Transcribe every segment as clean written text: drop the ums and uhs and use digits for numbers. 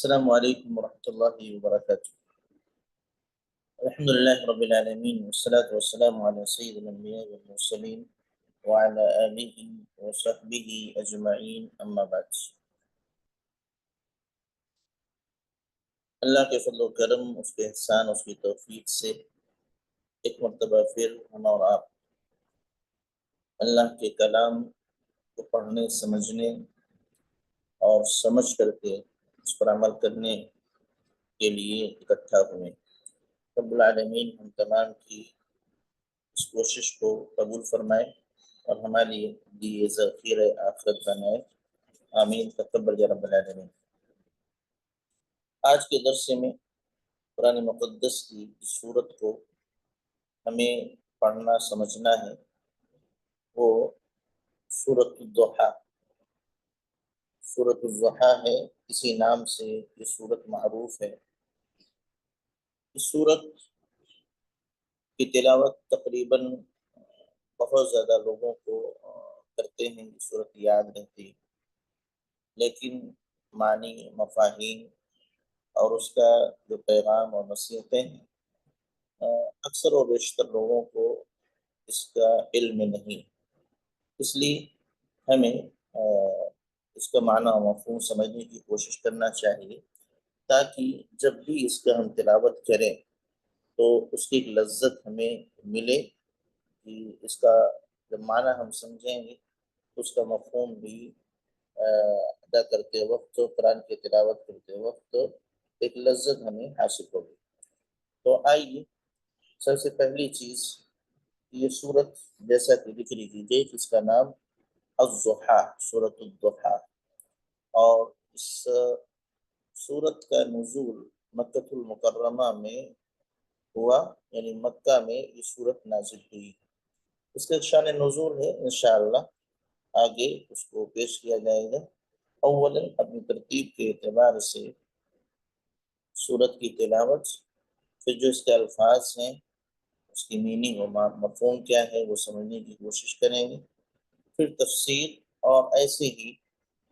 السلام علیکم ورحمۃ اللہ وبرکاتہ۔ الحمد للہ رب العالمین والصلاة والسلام علی سید الانبیاء والمرسلین وعلی آلہ وصحبہ اجمعین، اما بعد۔ اللہ کے فضل و کرم، اس کے احسان، اس کی توفیق سے ایک مرتبہ پھر ہم اور آپ اللہ کے کلام کو پڑھنے، سمجھنے اور سمجھ کر کے اس پر عمل کرنے کے لیے اکٹھا ہوئے۔ رب العالمین ہم تمام کی اس کوشش کو قبول فرمائے اور ہمارے لیے ذخیر آخرت بنائے، آمین تقبل یا رب العالمین۔ آج کے درس میں قرآن مقدس کی صورت کو ہمیں پڑھنا سمجھنا ہے، وہ سورۃ الضحیٰ۔ سورۃ الضحیٰ ہے، اسی نام سے یہ سورت معروف ہے۔ اس سورت کی تلاوت تقریباً بہت زیادہ لوگوں کو کرتے ہیں، یہ سورت یاد رہتی ہے، لیکن معنی، مفاہیم اور اس کا جو پیغام اور نصیحتیں ہیں اکثر و بیشتر لوگوں کو اس کا علم نہیں، اس لیے ہمیں اس کا معنی و مفہوم سمجھنے کی کوشش کرنا چاہیے، تاکہ جب بھی اس کا ہم تلاوت کریں تو اس کی ایک لذت ہمیں ملے، کہ اس کا جب معنی ہم سمجھیں گے تو اس کا مفہوم بھی ادا کرتے وقت، قرآن کی تلاوت کرتے وقت ایک لذت ہمیں حاصل ہوگی۔ تو آئیے، سب سے پہلی چیز، یہ سورت جیسا کہ لکھ لیجیے، اس کا نام الضحیٰ، سورۃ الضحیٰ، اور اس سورت کا نزول مکہ المکرمہ میں ہوا، یعنی مکہ میں یہ سورت نازل ہوئی۔ اس کا شان نزول ہے، انشاءاللہ آگے اس کو پیش کیا جائے گا۔ اولاً اپنی ترتیب کے اعتبار سے سورت کی تلاوت، پھر جو اس کے الفاظ ہیں، اس کی میننگ و مفہوم کیا ہے وہ سمجھنے کی کوشش کریں گے، پھر تفسیر، اور ایسے ہی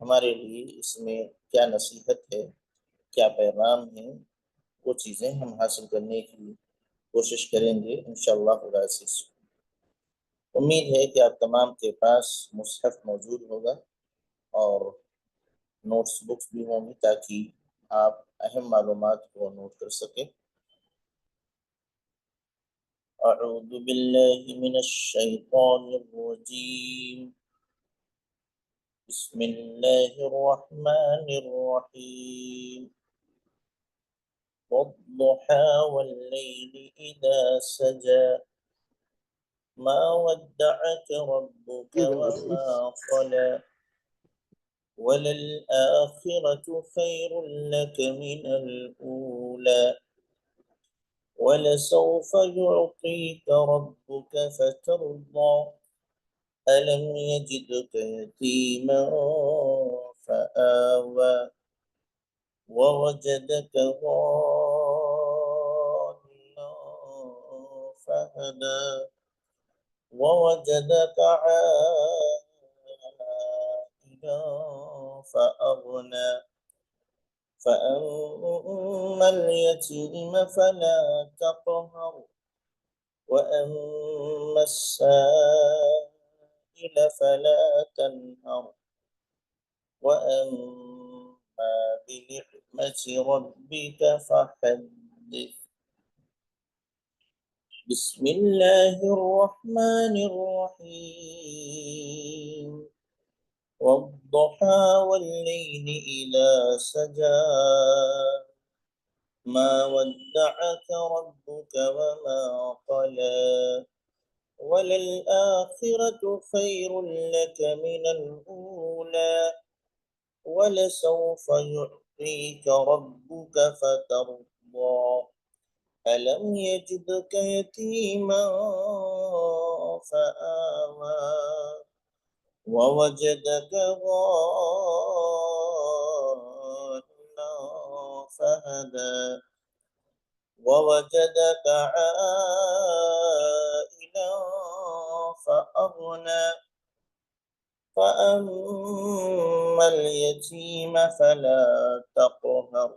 ہمارے لیے اس میں کیا نصیحت ہے، کیا پیغام ہے، وہ چیزیں ہم حاصل کرنے کی کوشش کریں گے انشاءاللہ العزیز۔ امید ہے کہ آپ تمام کے پاس مصحف موجود ہوگا اور نوٹس بکس بھی ہوں گی، تاکہ آپ اہم معلومات کو نوٹ کر سکیں۔ اعوذ باللہ من الشیطان الرجیم، بسم اللہ الرحمن الرحیم، والضحى واللیل اذا سجى ما ودعك ربك وما قلى وللآخرة خير لك من الأولى ولسوف يعطيك ربك فترضى ألم يجدك يتيما فآوى ووجدك ضالا فهدى ووجدك عائلا فأغنى فأما اليتيم فلا تقهر وأما السائل فلا تنهر وأما بنعمة ربك فحدث۔ بسم اللہ الرحمن الرحیم، والضحى والليل إذا سجى ما ودعك ربك وما قلى وللآخرة خير لك من الأولى ولسوف يعطيك ربك فترضى ألم يجدك يتيما فآوى ووجدك ضالا فهدى ووجدك عائلا فأغنى فأما اليتيم فلا تقهر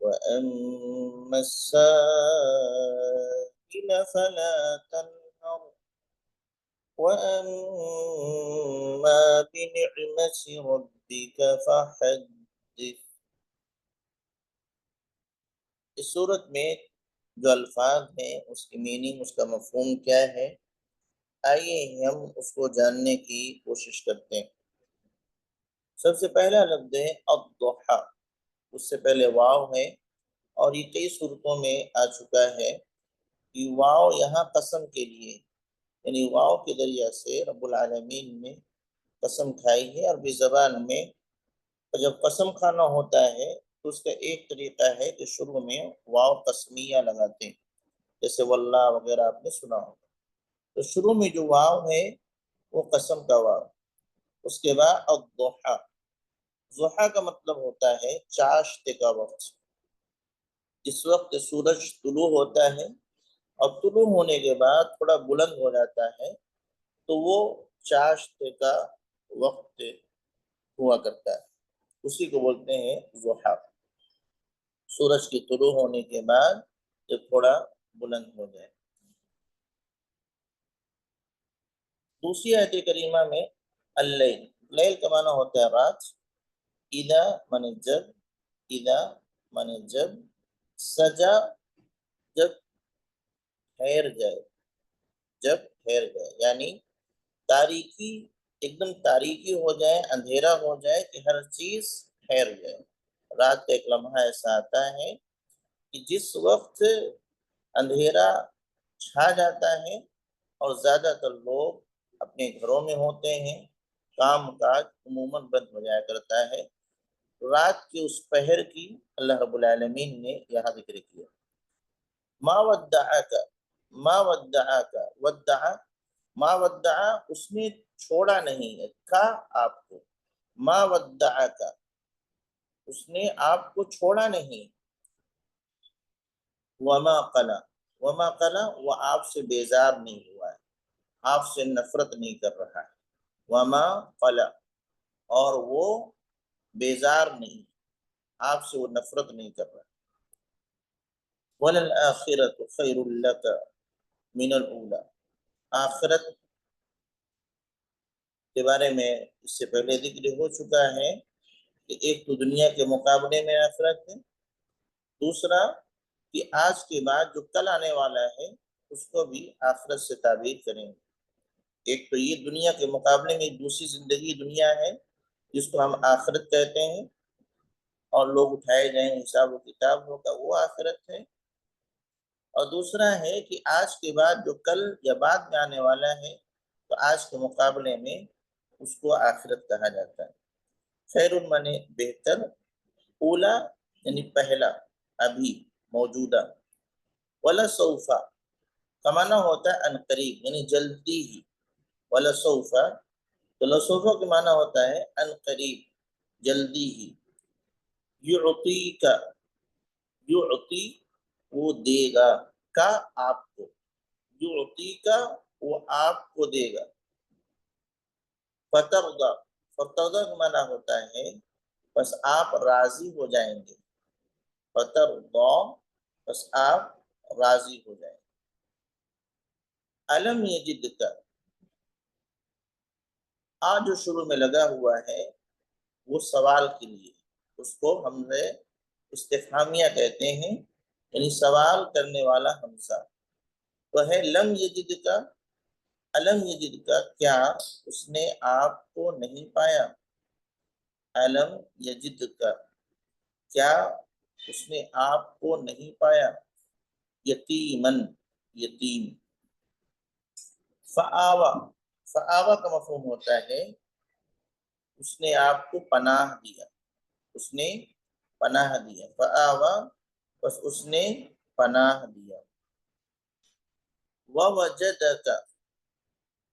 وأما السائل فلا تنهر وأما بنعمة ربك فحدث. اس صورت میں جو الفاظ ہیں اس کی میننگ، اس کا مفہوم کیا ہے، آئیے ہم اس کو جاننے کی کوشش کرتے ہیں. سب سے پہلا لفظ ہے الضحیٰ، اس سے پہلے واو ہے، اور یہ کئی صورتوں میں آ چکا ہے. یہ واو یہاں قسم کے لیے، یعنی واو کے ذریعہ سے رب العالمین نے قسم کھائی ہے. عربی زبان میں جب قسم کھانا ہوتا ہے تو اس کا ایک طریقہ ہے کہ شروع میں واو قسمیہ لگاتے ہیں، جیسے واللہ وغیرہ آپ نے سنا ہوگا. تو شروع میں جو واو ہے وہ قسم کا واو. اس کے بعد الضحیٰ، ضحیٰ کا مطلب ہوتا ہے چاشت کا وقت. جس وقت سورج طلوع ہوتا ہے اور طلوع ہونے کے بعد تھوڑا بلند ہو جاتا ہے تو وہ چاشت کا وقت ہوا کرتا ہے، اسی کو بولتے ہیں ضحیٰ. سورج کی طلوع ہونے کے بعد جب تھوڑا بلند ہو جائے. دوسری آیت کریمہ میں اللیل، لیل کا معنی ہوتا ہے رات. اذا مانے جب، اذا مانے جب، سجا جب ٹھہر جائے، جب ٹھہر جائے، یعنی تاریکی، ایک دم تاریکی ہو جائے، اندھیرا ہو جائے کہ ہر چیز ٹھہر جائے. رات کا ایک لمحہ ایسا آتا ہے کہ جس وقت اندھیرا چھا جاتا ہے اور زیادہ تر لوگ اپنے گھروں میں ہوتے ہیں، کام کاج عموماً بند ہو جایا کرتا ہے. رات کی اس پہر کی اللہ رب العالمین نے یہاں ذکر کیا. ما ودعک، ما ودعک، ودع، ما ودع اس نے چھوڑا نہیں ہے، کا آپ کو، ما ودعک اس نے آپ کو چھوڑا نہیں. وما قلا، وما قلا وہ آپ سے بیزار نہیں ہوا ہے، آپ سے نفرت نہیں کر رہا ہے. وما قلا اور وہ بیزار نہیں، آپ سے وہ نفرت نہیں کر رہا. وَلَلْآخِرَةُ خَيْرٌ لَكَ مِنَ الْأُولَى، آخرت کے بارے میں اس سے پہلے ذکر ہو چکا ہے کہ ایک تو دنیا کے مقابلے میں آخرت ہے، دوسرا کہ آج کے بعد جو کل آنے والا ہے اس کو بھی آخرت سے تعبیر کریں گے. ایک تو یہ دنیا کے مقابلے میں دوسری زندگی دنیا ہے جس کو ہم آخرت کہتے ہیں، اور لوگ اٹھائے جائیں، حساب و کتاب ہوگا، وہ آخرت ہے. اور دوسرا ہے کہ آج کے بعد جو کل یا بعد میں آنے والا ہے تو آج کے مقابلے میں اس کو آخرت کہا جاتا ہے. خیر مانے بہتر، اولا یعنی پہلا، ابھی، موجودہ. وَلَسَوْفَ کا معنی ہوتا ہے ان قریب، یعنی جلدی ہی. وَلَسَوْفَ تو لسوفہ کا معنی ہوتا ہے ان قریب، جلدی ہی. یعطی کا، یعطی وہ دے گا، کا آپ کو، یعطی کا وہ آپ کو دے گا. فترضا، فترضا کا معنی ہوتا ہے بس آپ راضی ہو جائیں گے. فترضا بس آپ راضی ہو جائیں گے. علم یجد کا، آج جو شروع میں لگا ہوا ہے وہ سوال کے لیے، اس کو ہم نے استفہامیہ کہتے ہیں، یعنی سوال کرنے والا ہمزہ. تو ہے لم یجد کا، علم یجد کا کیا اس نے آپ کو نہیں پایا. علم یجد کا کیا اس نے آپ کو نہیں پایا. یتیمن، یتیم. فآوا، فآوا کا مفہوم ہوتا ہے اس نے آپ کو پناہ دیا، اس نے پناہ دیا. فآوا بس اس نے پناہ دیا. ووجدک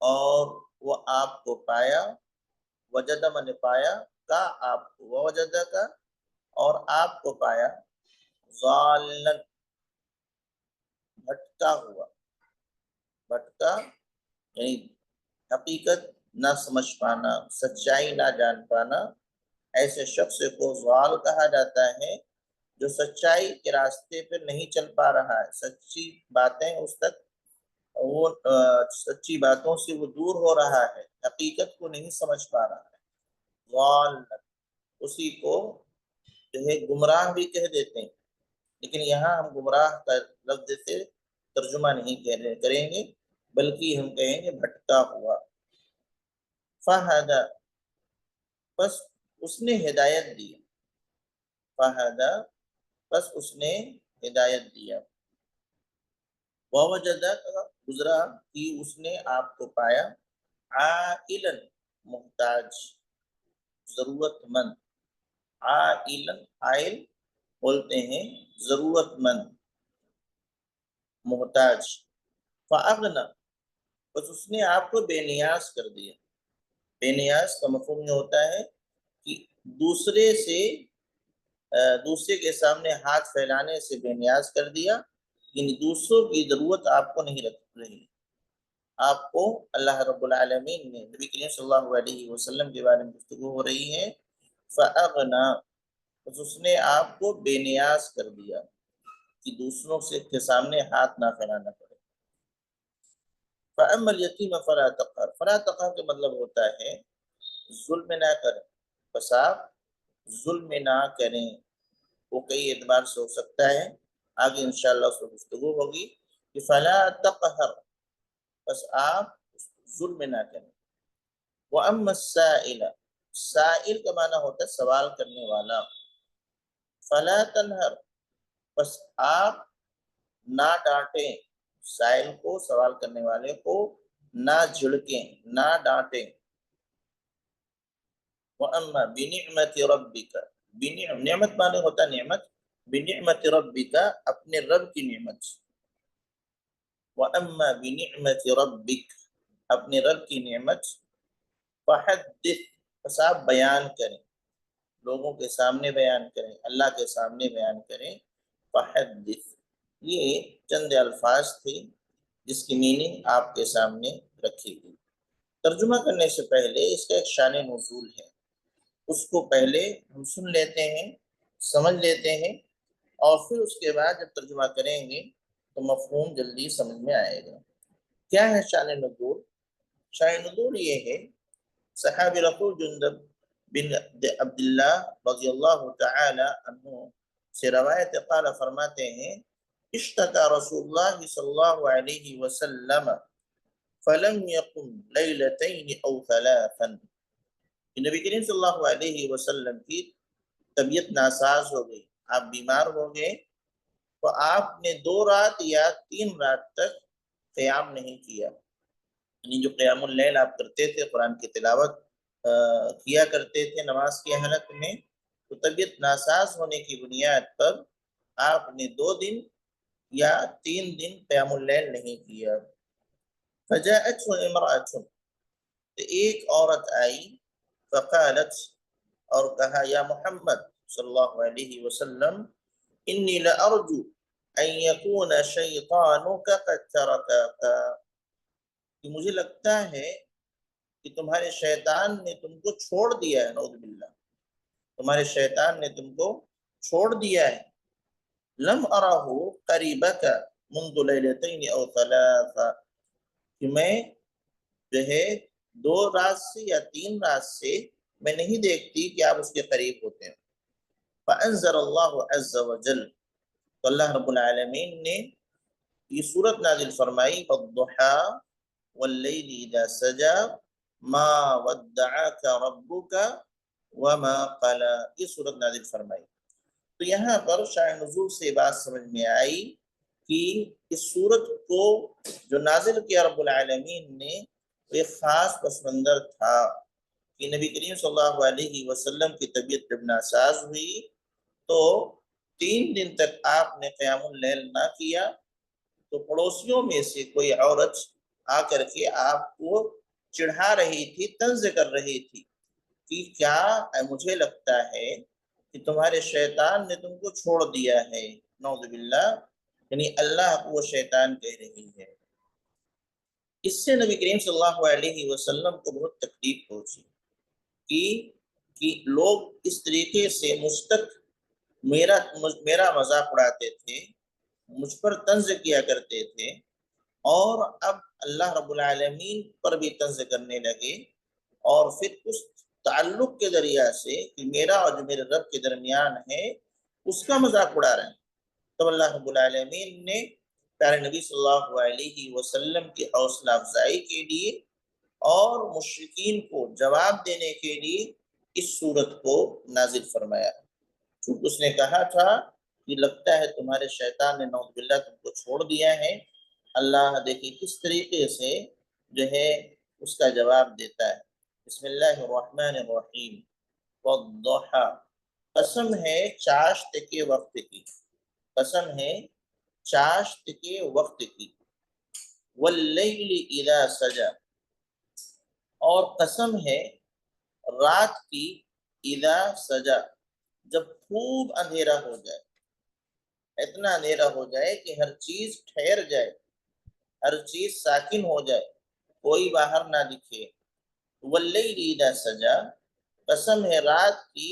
اور وہ آپ کو پایا، وجد من پایا، کا آپ کو، ووجدک اور آپ کو پایا، ضالن بھٹکا ہوا، بھٹکا یعنی حقیقت نہ سمجھ پانا، سچائی نہ جان پانا، ایسے شخص کو ضال کہا جاتا ہے جو سچائی کے راستے پہ نہیں چل پا رہا ہے، سچی باتیں اس تک وہ سچی باتوں سے وہ دور ہو رہا ہے، حقیقت کو نہیں سمجھ پا رہا ہے، ضال، اسی کو جو ہے گمراہ بھی کہہ دیتے ہیں، لیکن یہاں ہم گمراہ کا لفظ سے ترجمہ نہیں کریں گے، بلکہ ہم کہیں گے بھٹکا ہوا۔ فہدى، بس اس نے ہدایت دی، فہدى، بس اس نے ہدایت دیا، ووجدک، گزرا کہ اس نے آپ کو پایا، عائلا، محتاج، ضرورت مند، عائلا، عائل بولتے ہیں ضرورت مند، محتاج، فاغنا، بس اس نے آپ کو بے نیاز کر دیا۔ بے نیاز کا مفہوم یہ ہوتا ہے کہ دوسرے کے سامنے ہاتھ پھیلانے سے بے نیاز کر دیا، یعنی دوسروں کی ضرورت آپ کو نہیں رکھ رہی، آپ کو اللہ رب العالمین نے، نبی کریم صلی اللہ علیہ وسلم کے بارے میں گفتگو ہو رہی ہے، فاغنا، بس اس نے آپ کو بے نیاز کر دیا کہ دوسروں کے سامنے ہاتھ نہ پھیلانا پڑے۔ فَأَمَّا الْيَتِيمَ فَلَا تَقْهَرْ، فَلَا تَقْهَرْ کا مطلب ہوتا ہے ظلم نہ کریں، بس آپ ظلم نہ کریں، وہ کئی اعتبار سے ہو سکتا ہے، آگے انشاءاللہ اس پر گفتگو ہوگی کہ فَلَا تَقْهَرْ، بس آپ ظلم نہ کریں۔ وَأَمَّا السَّائِلَ، سائل کا معنی ہوتا ہے سوال کرنے والا، فَلَا تَنْهَرْ، بس آپ نہ ڈانٹیں، سائل کو، سوال کرنے والے کو نہ جھڑکیں، نہ ڈانٹیں۔ وَأَمَّا بِنِعْمَةِ رَبِّكَ، نعمت معنی ہوتا نعمت، بِنِعْمَةِ رَبِّكَ، اپنے رب کی نعمت۔ وَأَمَّا بِنِعْمَةِ رَبِّكَ، اپنے رب کی نعمت، فَحَدِّثْ، بس آپ بیان کریں، لوگوں کے سامنے بیان کریں، اللہ کے سامنے بیان کریں، فَحَدِّثْ، یہ چند الفاظ تھے جس کی میننگ آپ کے سامنے رکھی گئی۔ ترجمہ کرنے سے پہلے اس کا ایک شان نزول ہے، اس کو پہلے ہم سن لیتے ہیں، سمجھ لیتے ہیں، اور پھر اس کے بعد جب ترجمہ کریں گے تو مفہوم جلدی سمجھ میں آئے گا۔ کیا ہے شان نزول؟ شان نزول یہ ہے، صحابی رسول جندب بن عبداللہ رضی اللہ تعالی عنہ سے روایت قال فرماتے ہیں، اشتکا رسول اللہ صلی اللہ علیہ وسلم فلم يقم لیلتین او ثلاثا، نبی کریم صلی اللہ علیہ وسلم کی طبیعت ناساز ہو گئی، آپ بیمار ہو گئے، تو آپ نے 2 رات یا 3 رات تک قیام نہیں کیا، یعنی جو قیام اللیل آپ کرتے تھے، قرآن کی تلاوت کیا کرتے تھے نماز کی حالت میں، تو طبیعت ناساز ہونے کی بنیاد پر آپ نے 2 دن یا 3 دن قیام اللیل نہیں کیا۔ فجاءته امرأة، ایک عورت آئی، فقالت، اور کہا، یا محمد صلی اللہ علیہ وسلم، انی لأرجو ان یکون شیطانک قد ترکاک، کہ مجھے لگتا ہے کہ تمہارے شیطان نے تم کو چھوڑ دیا ہے، نعوذ باللہ، تمہارے شیطان نے تم کو چھوڑ دیا ہے۔ لم ارہ قریبک منذ لیلتین او ثلاثا، کہ میں جو ہے 2 رات سے یا 3 رات سے میں نہیں دیکھتی کہ آپ اس کے قریب ہوتے ہیں۔ فانزل اللہ عز وجل، تو اللہ رب العالمین نے یہ صورت نازل فرمائی، والضحا واللیل اذا سجا ما ودعك ربك وما قلى، یہ صورت نازل فرمائی۔ تو یہاں پر شان نزول سے بات سمجھ میں آئی کہ اس صورت کو جو نازل کیا رب العالمین نے، ایک خاص پس منظر تھا کہ نبی کریم صلی اللہ علیہ وسلم کی طبیعت جب ناساز ہوئی تو 3 دن تک آپ نے قیام اللیل نہ کیا، تو پڑوسیوں میں سے کوئی عورت آ کر کے آپ کو چڑھا رہی تھی، طنز کر رہی تھی کہ کیا مجھے لگتا ہے کہ تمہارے شیطان نے تم کو چھوڑ دیا ہے، نعوذ باللہ، یعنی اللہ کو وہ شیطان کہہ رہی ہے۔ اس سے نبی کریم صلی اللہ علیہ وسلم کو بہت تکلیف پہنچی کہ لوگ اس طریقے سے مجھ تک میرا مذاق اڑاتے تھے، مجھ پر طنز کیا کرتے تھے، اور اب اللہ رب العالمین پر بھی طنز کرنے لگے، اور پھر اس تعلق کے ذریعہ سے کہ میرا اور جو میرے رب کے درمیان ہے اس کا مذاق اڑا رہے ہیں۔ تو اللہ رب العالمین نے پیارے نبی صلی اللہ علیہ وسلم کی حوصلہ افزائی کے لیے اور مشرکین کو جواب دینے کے لیے اس صورت کو نازل فرمایا۔ چونکہ اس نے کہا تھا کہ لگتا ہے تمہارے شیطان نے نعوذ باللہ تم کو چھوڑ دیا ہے۔ اللہ دیکھیں کس طریقے سے جو ہے اس کا جواب دیتا ہے۔ بسم اللہ الرحمن الرحیم، والضحی، قسم ہے چاشت کے وقت کی، قسم ہے چاشت کے وقت کی، واللیل اذا سجا، اور قسم ہے رات کی، اذا سجا، جب خوب اندھیرا ہو جائے، اتنا اندھیرا ہو جائے کہ ہر چیز ٹھہر جائے، ہر چیز ساکن ہو جائے، کوئی باہر نہ دکھے۔ واللیل اذا سجا، قسم ہے رات کی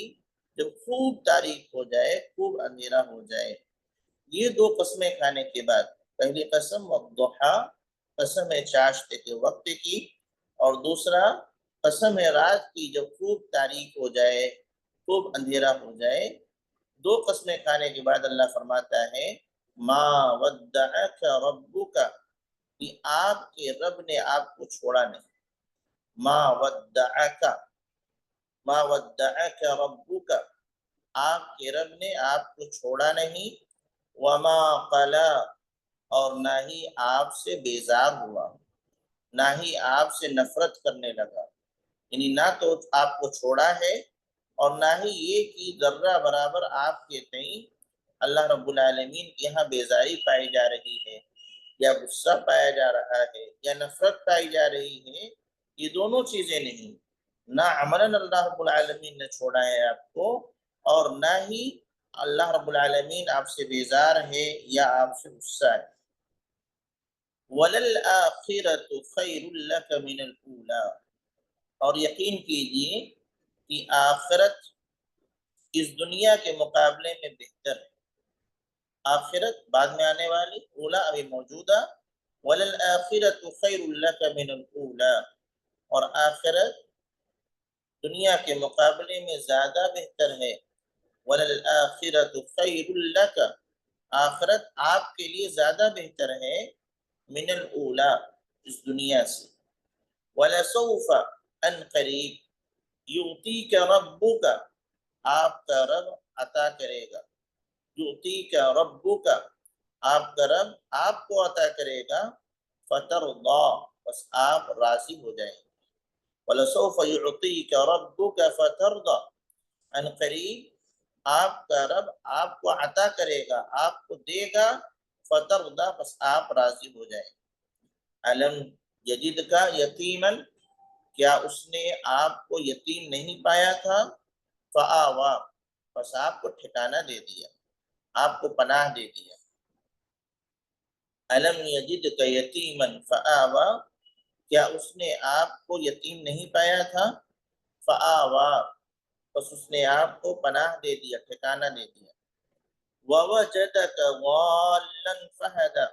جب خوب تاریک ہو جائے، خوب اندھیرا ہو جائے۔ یہ دو قسمیں کھانے کے بعد پہلی قسم والضحی، قسم ہے چاشت کے وقت کی، اور دوسرا قسم ہے رات کی جب خوب تاریک ہو جائے، خوب اندھیرا ہو جائے۔ دو قسمیں کھانے کے بعد اللہ فرماتا ہے ما ودعک ربک، کہ آپ کے رب نے آپ کو چھوڑا نہیں۔ ما ودعک، ما ودعک ربک، آپ کے رب نے آپ کو چھوڑا نہیں۔ وما قلا، اور نہ ہی آپ سے بیزار ہوا، نہ ہی آپ سے نفرت کرنے لگا، یعنی نہ تو آپ کو چھوڑا ہے اور نہ ہی یہ کہ ذرہ برابر آپ کے تئیں اللہ رب العالمین کے یہاں بیزاری پائی جا رہی ہے، یا غصہ پایا جا رہا ہے، یا نفرت پائی جا رہی ہے۔ یہ دونوں چیزیں نہیں، نہ عملاً اللہ رب العالمین نے چھوڑا ہے آپ کو، اور نہ ہی اللہ رب العالمین آپ سے بیزار ہے یا آپ سے غصہ ہے۔ وَلَلْآخِرَةُ خَيْرٌ لَكَ مِنَ الْأُولَىٰ، اور یقین کیجئے کہ آخرت اس دنیا کے مقابلے میں بہتر ہے۔ آخرت بعد میں آنے والی، اولا ابھی موجودہ۔ وَلَلْآخِرَةُ خَيْرٌ لَكَ مِنَ الْأُولَىٰ، اور آخرت دنیا کے مقابلے میں زیادہ بہتر ہے۔ وَلَلْآخِرَةُ خَيْرٌ لَكَ، آخرت آپ کے لیے زیادہ بہتر ہے، من الاولیٰ، اس دنیا سے۔ وَلَسَوْفَ، ان قریب، یعطیک ربک، آپ کا رب عطا کرے گا، یعطیک ربک، آپ کا رب آپ کو عطا کرے گا، فترضی، بس آپ راضی ہو جائیں گے۔ وَلَسَوْفَ يُعْطِيكَ رَبُّكَ فَتَرْضَى، ان قریب آپ کا رب آپ کو عطا کرے گا، آپ کو دے گا، فترضى، بس آپ راضی ہو جائیں گے۔ الم یجدک یتیما، کیا اس نے آپ کو یتیم نہیں پایا تھا؟ فآوا، بس آپ کو ٹھکانہ دے دیا، آپ کو پناہ دے دیا۔ الم یجدک یتیما فآوا، کیا اس نے آپ کو یتیم نہیں پایا تھا؟ فآوا، بس اس نے آپ کو پناہ دے دیا، ٹھکانہ دے دیا۔ ووجدک ضالا فہدی،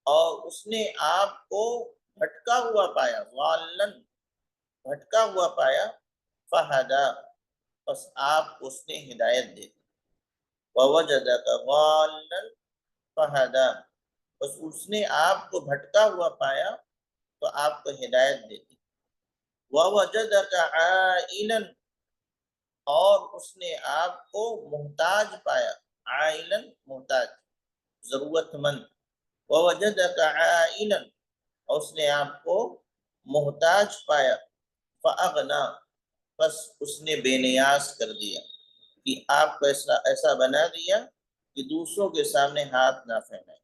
اور اس نے آپ کو بھٹکا ہوا پایا، ضالا، بھٹکا ہوا پایا، فہدی، بس آپ کو اس نے ہدایت دے دی۔ ووجدک ضالا فہدی، بس اس نے آپ کو بھٹکا ہوا پایا تو آپ کو ہدایت دے دی۔ ووجدک عائلا، اور اس نے آپ کو محتاج پایا، عائلا محتاج، ضرورت مند۔ ووجدک عائلا، اور اس نے آپ کو محتاج پایا، فاغنا، بس اس نے بے نیاز کر دیا، کہ آپ کو ایسا بنا دیا کہ دوسروں کے سامنے ہاتھ نہ پھیلائیں۔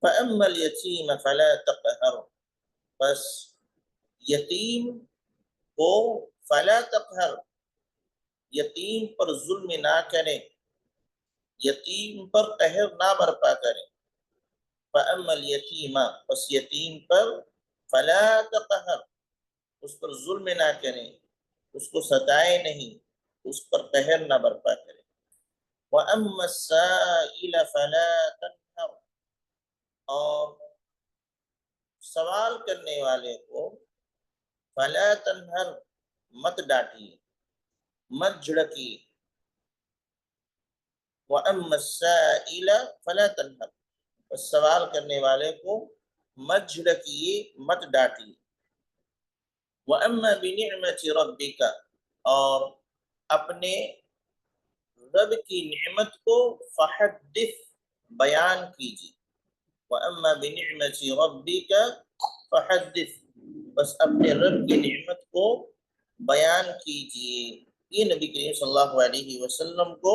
فَأَمَّا الْيَتِيمَ فَلَا تَقْهَرْ، بس یتیم کو فَلَا تَقْهَرْ، یتیم پر ظلم نہ کریں، یتیم پر قہر نہ برپا کریں۔ فَأَمَّا الْيَتِيمَ، پس یتیم پر فَلَا تَقْهَرْ، اس پر ظلم نہ کریں، اس کو ستائے نہیں، اس پر قہر نہ برپا کریں۔ وَأَمَّا السَّائِلَ فَلَا تَنْهَرْ، اور سوال کرنے والے کو فَلَا تَنْهَرْ، مت ڈانٹیے، مت جھڑکیے۔ وَأَمَّا السَّائِلَ فَلَا تَنْهَرْ، بس سوال کرنے والے کو مت جھڑکیے، مت ڈانٹیے۔ وَأَمَّا بِنِعْمَةِ رَبِّكَ، اور اپنے رب کی نعمت کو فحدث، بیان کیجیے۔ وَأَمَّا بِنِعْمَةِ رَبِّكَ فحدث، بس اپنے رب کی نعمت کو بیان کیجیے۔ یہ نبی کریم صلی اللہ علیہ وسلم کو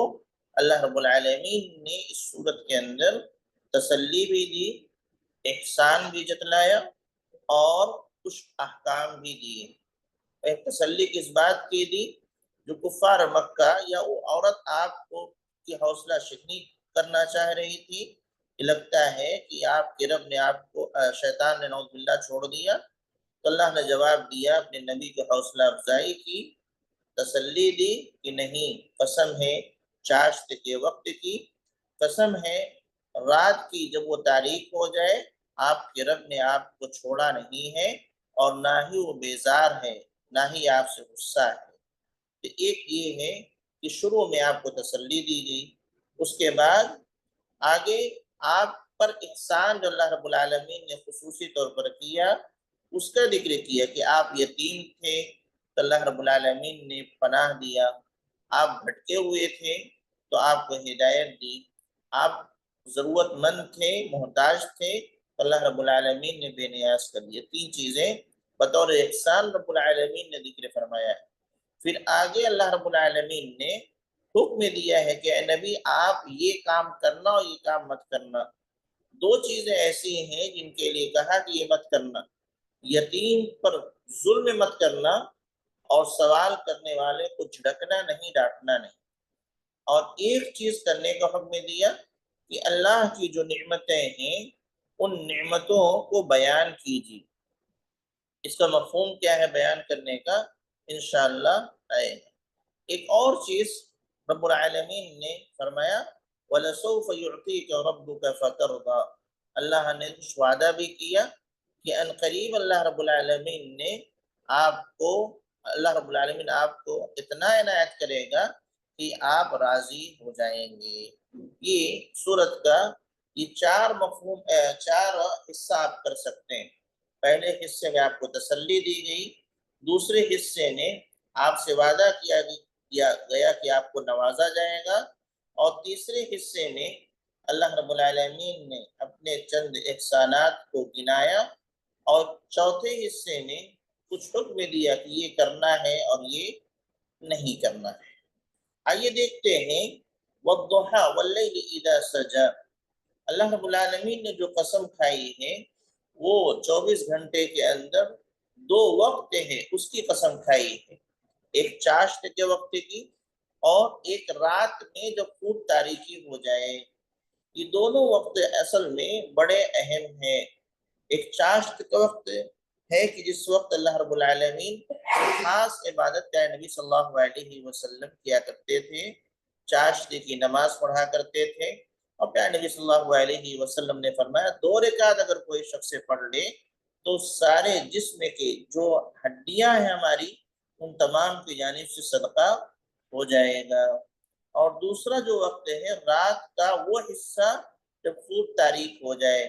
اللہ رب العالمین نے اس صورت کے اندر تسلی بھی دی، احسان بھی جتلایا اور کچھ احکام بھی دیے۔ ایک تسلی کس بات کی دی؟ جو کفار مکہ یا وہ عورت آپ کو کی حوصلہ شکنی کرنا چاہ رہی تھی کہ لگتا ہے کہ آپ کے رب نے آپ کو، شیطان نے نعوذ باللہ چھوڑ دیا، تو اللہ نے جواب دیا، اپنے نبی کی حوصلہ افزائی کی، تسلی دی کہ نہیں، قسم ہے چاشت کے وقت کی، قسم ہے رات کی جب وہ تاریک ہو جائے، آپ کے رب نے آپ کو چھوڑا نہیں ہے، اور نہ ہی وہ بیزار ہے، نہ ہی آپ سے غصہ ہے۔ تو ایک یہ ہے کہ شروع میں آپ کو تسلی دی گئی، اس کے بعد آگے آپ پر احسان جو اللہ رب العالمین نے خصوصی طور پر کیا، اس کا ذکر کیا کہ آپ یتیم تھے تو اللہ رب العالمین نے پناہ دیا، آپ بھٹکے ہوئے تھے تو آپ کو ہدایت دی، آپ ضرورت مند تھے، محتاج تھے تو اللہ رب العالمین نے بے نیاز کر دیا۔ تین چیزیں بطور احسان رب العالمین نے ذکر فرمایا ہے۔ پھر آگے اللہ رب العالمین نے حکم دیا ہے کہ اے نبی آپ یہ کام کرنا اور یہ کام مت کرنا۔ دو چیزیں ایسی ہیں جن کے لیے کہا کہ یہ مت کرنا، یتیم پر ظلم مت کرنا، اور سوال کرنے والے کو جھڑکنا نہیں، ڈانٹنا نہیں۔ اور ایک چیز کرنے کا حکم دیا کہ اللہ کی جو نعمتیں ہیں ان نعمتوں کو بیان کیجیے۔ اس کا مفہوم کیا ہے بیان کرنے کا، انشاءاللہ آئے گا۔ ایک اور چیز رب العالمین نے فرمایا وَلَسَوْفَ يُعْطِيكَ رَبُّكَ فَتَرْضَىٰ، اللہ نے کچھ وعدہ بھی کیا کہ ان قریب اللہ رب العالمین نے آپ کو، اللہ رب العالمین آپ کو اتنا عنایت کرے گا کہ آپ راضی ہو جائیں گے۔ یہ سورت کا یہ چار مفہوم، چار حصہ آپ کر سکتے ہیں۔ پہلے حصے میں آپ کو تسلی دی گئی، دوسرے حصے نے آپ سے وعدہ کیا گیا کہ آپ کو نوازا جائے گا، اور تیسرے حصے میں اللہ رب العالمین نے اپنے چند احسانات کو گنایا، اور چوتھے حصے میں کچھ حکم دیا کہ یہ کرنا ہے اور یہ نہیں کرنا ہے۔ آئیے دیکھتے ہیں وَالضُّحَىٰ وَاللَّيْلِ إِذَا سَجَىٰ، اللہ رب العالمین نے جو قسم کھائی ہے وہ 24 گھنٹے کے اندر دو وقت ہیں، اس کی قسم کھائی ہے، ایک چاشت کے وقت کی اور ایک رات میں جب خوب تاریکی ہو جائے۔ یہ دونوں وقت اصل میں بڑے اہم ہیں۔ ایک چاشت کا وقت ہے کہ جس وقت اللہ رب العالمین خاص عبادت کا نبی صلی اللہ علیہ وسلم کیا کرتے تھے، چاشت کی نماز پڑھا کرتے تھے، اور پیارے نبی صلی اللہ علیہ وسلم نے فرمایا 2 رکعت اگر کوئی شخص پڑھ لے تو سارے جسم کے جو ہڈیاں ہیں ہماری ان تمام کی جانب سے صدقہ ہو جائے گا۔ اور دوسرا جو وقت ہے رات کا، وہ حصہ جب خوب تاریک ہو جائے،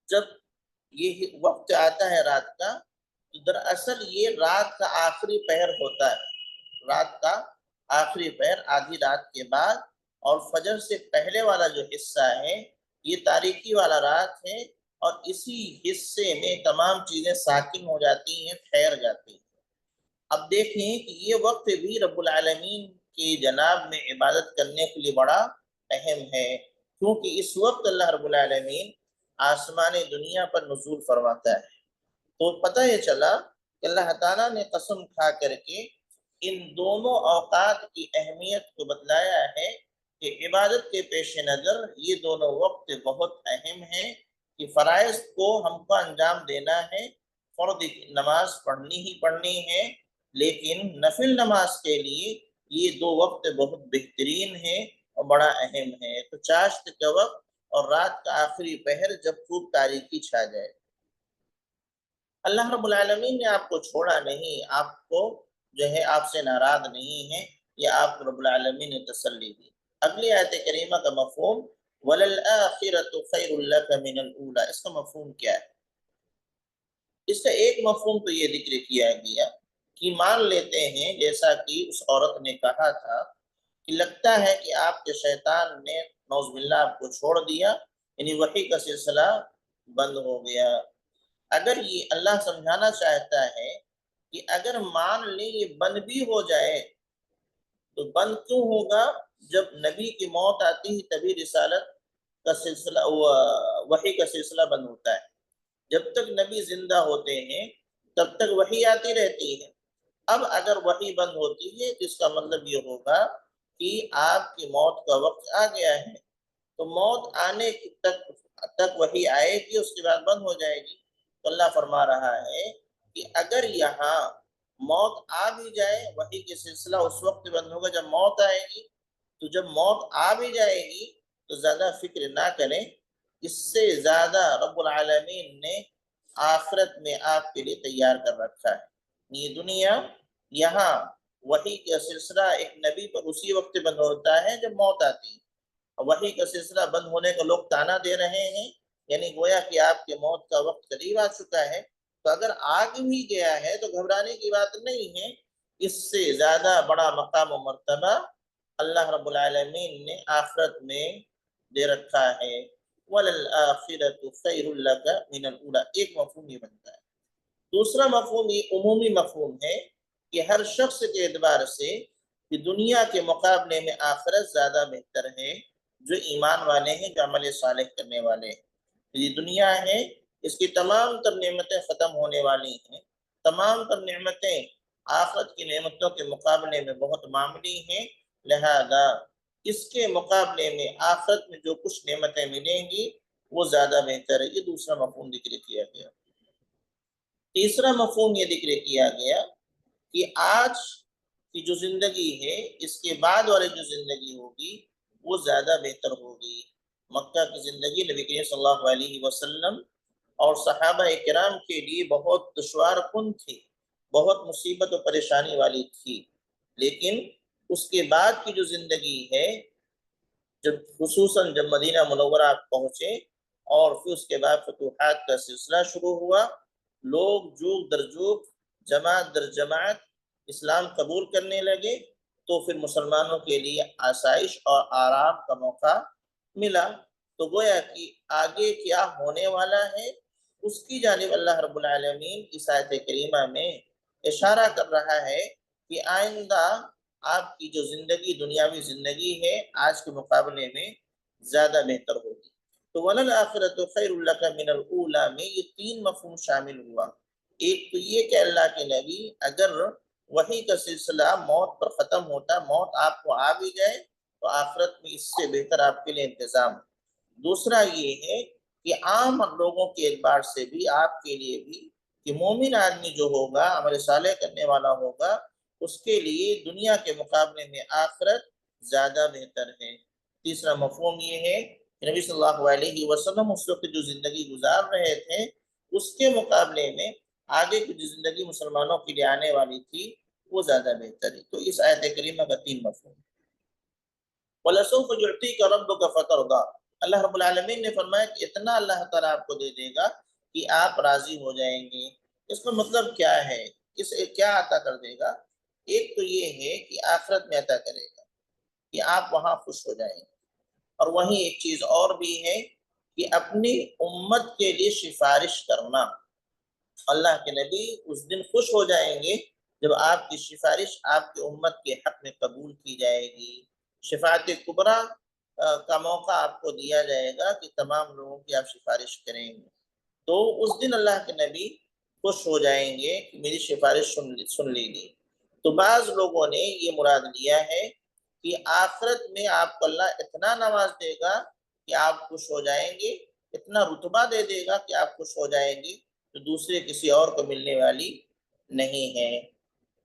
جب یہ وقت آتا ہے رات کا، تو دراصل یہ رات کا آخری پہر ہوتا ہے، رات کا آخری پہر آدھی رات کے بعد، اور فجر سے پہلے والا جو حصہ ہے یہ تاریکی والا رات ہے، اور اسی حصے میں تمام چیزیں ساکن ہو جاتی ہیں، ٹھہر جاتی ہیں۔ اب دیکھیں کہ یہ وقت بھی رب العالمین کی جناب میں عبادت کرنے کے لیے بڑا اہم ہے، کیونکہ اس وقت اللہ رب العالمین آسمان دنیا پر نزول فرماتا ہے۔ تو پتہ یہ چلا کہ اللہ تعالیٰ نے قسم کھا کر کے ان دونوں اوقات کی اہمیت کو بتلایا ہے کہ عبادت کے پیش نظر یہ دونوں وقت بہت اہم ہیں کہ فرائض کو ہم کو انجام دینا ہے، فرض نماز پڑھنی ہی پڑھنی ہے، لیکن نفل نماز کے لیے یہ دو وقت بہت بہترین ہے اور بڑا اہم ہے۔ تو چاشت کا وقت اور رات کا آخری پہر جب خوب تاریکی چھا جائے۔ اللہ رب العالمین نے آپ کو چھوڑا نہیں، آپ کو جو ہے آپ سے ناراض نہیں ہے، یہ آپ کو رب العالمین نے تسلی دی۔ اگلی آیت کریمہ کا مفہوم وَلَلْآخِرَةُ خَيْرٌ لَكَ مِنَ الْأُولَى، اس کا مفہوم کیا ہے؟ اس کا ایک مفہوم تو یہ ذکر کیا گیا کہ مان لیتے ہیں جیسا کہ اس عورت نے کہا تھا کہ لگتا ہے کہ آپ کے شیطان نے نعوذ باللہ آپ کو چھوڑ دیا، یعنی وحی کا سلسلہ بند ہو گیا۔ اگر یہ اللہ سمجھانا چاہتا ہے کہ اگر مان لیں یہ بند بھی ہو جائے تو بند کیوں ہوگا؟ جب نبی کی موت آتی ہے تبھی رسالت کا سلسلہ وحی کا سلسلہ بند ہوتا ہے۔ جب تک نبی زندہ ہوتے ہیں تب تک وحی آتی رہتی ہے۔ اب اگر وحی بند ہوتی ہے تو اس کا مطلب یہ ہوگا کہ آپ کی موت کا وقت آ گیا ہے، تو موت آنے تک وحی آئے گی، اس کے بعد بند ہو جائے گی۔ تو اللہ فرما رہا ہے کہ اگر یہاں موت آ بھی جائے وحی کے سلسلہ اس وقت بند ہوگا جب موت آئے گی، تو جب موت آ بھی جائے گی تو زیادہ فکر نہ کریں، اس سے زیادہ رب العالمین نے آخرت میں آپ کے لیے تیار کر رکھا ہے۔ یہ دنیا یہاں وحی کا سلسلہ ایک نبی پر اسی وقت بند ہوتا ہے جب موت آتی ہے، وحی کا سلسلہ بند ہونے کا لوگ تانا دے رہے ہیں، یعنی گویا کہ آپ کے موت کا وقت قریب آ چکا ہے، تو اگر آگ بھی گیا ہے تو گھبرانے کی بات نہیں ہے، اس سے زیادہ بڑا مقام و مرتبہ اللہ رب العالمین نے آخرت میں دے رکھا ہے۔ وَلَلْآخِرَةُ خَيْرٌ لَكَ مِنَ الْأُولَى، ایک مفہوم یہ بنتا ہے۔ دوسرا مفہوم یہ عمومی مفہوم ہے کہ ہر شخص کے اعتبار سے کہ دنیا کے مقابلے میں آخرت زیادہ بہتر ہے، جو ایمان والے ہیں، جو عمل صالح کرنے والے ہیں۔ یہ دنیا ہے، اس کی تمام تر نعمتیں ختم ہونے والی ہیں، تمام تر نعمتیں آخرت کی نعمتوں کے مقابلے میں بہت معمولی ہیں، لہذا اس کے مقابلے میں آخرت میں جو کچھ نعمتیں ملیں گی وہ زیادہ بہتر ہے۔ یہ دوسرا مفہوم ذکر کیا گیا۔ تیسرا مفہوم یہ ذکر کیا گیا کہ آج کی جو زندگی ہے اس کے بعد والی جو زندگی ہوگی وہ زیادہ بہتر ہوگی۔ مکہ کی زندگی نبی کریم صلی اللہ علیہ وسلم اور صحابہ کرام کے لیے بہت دشوار کن تھی، بہت مصیبت و پریشانی والی تھی، لیکن اس کے بعد کی جو زندگی ہے، جب خصوصاً جب مدینہ منورہ پہنچے اور پھر اس کے بعد فتوحات کا سلسلہ شروع ہوا، لوگ جوگ در جوگ، جماعت در جماعت اسلام قبول کرنے لگے، تو پھر مسلمانوں کے لیے آسائش اور آرام کا موقع ملا۔ تو گویا کہ آگے کیا ہونے والا ہے اس کی جانب اللہ رب العالمین اس آیت کریمہ میں اشارہ کر رہا ہے کہ آئندہ آپ کی جو زندگی دنیاوی زندگی ہے آج کے مقابلے میں زیادہ بہتر ہوگی۔ تو وَلَلْآخِرَةُ خَيْرٌ لَكَ مِنَ الْأُولَى میں یہ تین مفہوم شامل ہوا۔ ایک تو یہ کہ اللہ کے نبی اگر وحی کا سلسلہ موت پر ختم ہوتا، موت آپ کو آ بھی جائے تو آخرت میں اس سے بہتر آپ کے لیے انتظام۔ دوسرا یہ ہے کہ عام لوگوں کے اعتبار سے بھی آپ کے لیے بھی کہ مومن آدمی جو ہوگا، عمل صالح کرنے والا ہوگا، اس کے لیے دنیا کے مقابلے میں آخرت زیادہ بہتر ہے۔ تیسرا مفہوم یہ ہے کہ نبی صلی اللہ علیہ وسلم اس وقت جو زندگی گزار رہے تھے اس کے مقابلے میں آگے کی جو زندگی مسلمانوں کے لیے آنے والی تھی وہ زیادہ بہتر ہے۔ تو اس آیت کریمہ کا تین مفہوم۔ وَلَسَوْفَ يُعْطِيكَ رَبُّكَ فَتَرْضَىٰ، اللہ رب العالمین نے فرمایا کہ اتنا اللہ تعالیٰ آپ کو دے دے گا کہ آپ راضی ہو جائیں گے۔ اس کا مطلب کیا ہے؟ اس کیا عطا کر دے گا؟ ایک تو یہ ہے کہ آخرت میں عطا کرے گا کہ آپ وہاں خوش ہو جائیں گے، اور وہیں ایک چیز اور بھی ہے کہ اپنی امت کے لیے سفارش کرنا۔ اللہ کے نبی اس دن خوش ہو جائیں گے جب آپ کی سفارش آپ کی امت کے حق میں قبول کی جائے گی۔ شفاعت کبریٰ کا موقع آپ کو دیا جائے گا کہ تمام لوگوں کی آپ سفارش کریں گے، تو اس دن اللہ کے نبی خوش ہو جائیں گے کہ میری سفارش سن لی گئی۔ تو بعض لوگوں نے یہ مراد لیا ہے کہ آخرت میں آپ کو اللہ اتنا نواز دے گا کہ آپ خوش ہو جائیں گے، اتنا رتبہ دے دے گا کہ آپ خوش ہو جائیں گی، تو دوسرے کسی اور کو ملنے والی نہیں ہے۔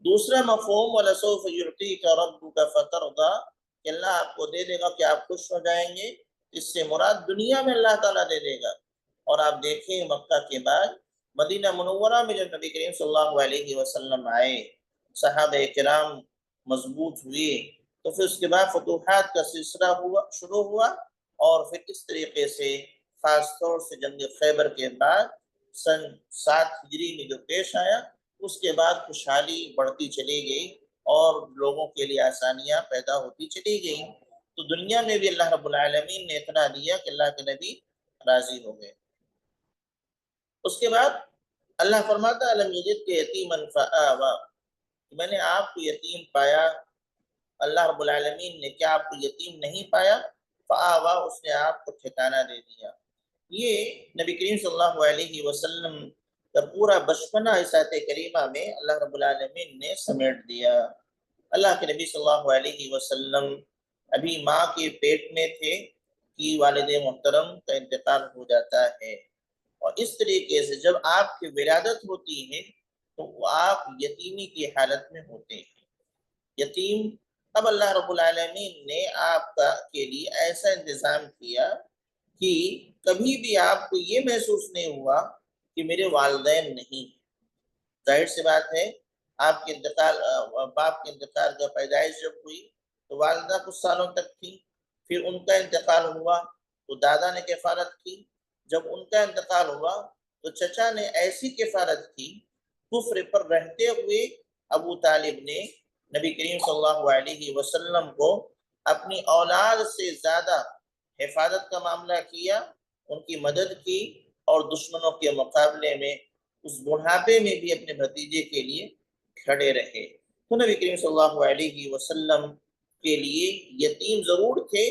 دوسرا مفہوم وَلَسَوْفَ يُعْطِيكَ رَبُّكَ فَتَرْضَىٰ، کہ اللہ آپ کو دے دے گا کہ آپ خوش ہو جائیں گے، اس سے مراد دنیا میں اللہ تعالیٰ دے دے گا۔ اور آپ دیکھیں مکہ کے بعد مدینہ منورہ میں جب نبی کریم صلی اللہ علیہ وسلم آئے، صحابہ کرام مضبوط ہوئے، تو پھر اس کے بعد فتوحات کا سلسلہ شروع ہوا، اور پھر اس طریقے سے خاص طور سے جنگ خیبر کے بعد سن 7 ہجری میں جو پیش آیا، اس کے بعد خوشحالی بڑھتی چلی گئی اور لوگوں کے لیے آسانیاں پیدا ہوتی چلی گئیں۔ تو دنیا میں بھی اللہ رب العالمین نے اتنا دیا کہ اللہ کے نبی راضی ہو گئے۔ اس کے بعد اللہ فرماتا الم یجدک یتیما فآویٰ، میں نے آپ کو یتیم پایا۔ اللہ رب العالمین نے کیا آپ کو یتیم نہیں پایا؟ فآویٰ، اس نے آپ کو ٹھکانہ دے دیا۔ یہ نبی کریم صلی اللہ علیہ وسلم کا پورا بچپنا اس آیت کریمہ میں اللہ رب العالمین نے سمیٹ دیا۔ اللہ کے نبی صلی اللہ علیہ وسلم ابھی ماں کے پیٹ میں تھے کہ والد محترم کا انتقال ہو جاتا ہے، اور اس طریقے سے جب آپ کی ولادت ہوتی ہے تو آپ یتیمی کی حالت میں ہوتے ہیں، یتیم۔ اب اللہ رب العالمین نے آپ کا کے لیے ایسا انتظام کیا کہ کبھی بھی آپ کو یہ محسوس نہیں ہوا کہ میرے والدین نہیں۔ ظاہر سی بات ہے، آپ کے انتقال باپ کے انتقال کا پیدائش جب ہوئی تو والدہ کچھ سالوں تک تھی، پھر ان کا انتقال ہوا تو دادا نے کفالت کی، جب ان کا انتقال ہوا تو چچا نے ایسی کفالت کی۔ کفر پر رہتے ہوئے ابو طالب نے نبی کریم صلی اللہ علیہ وسلم کو اپنی اولاد سے زیادہ حفاظت کا معاملہ کیا، ان کی مدد کی، اور دشمنوں کے مقابلے میں اس بڑھاپے میں بھی اپنے بھتیجے کے لیے کھڑے رہے۔ تو نبی کریم صلی اللہ علیہ وسلم کے لیے یتیم ضرور تھے،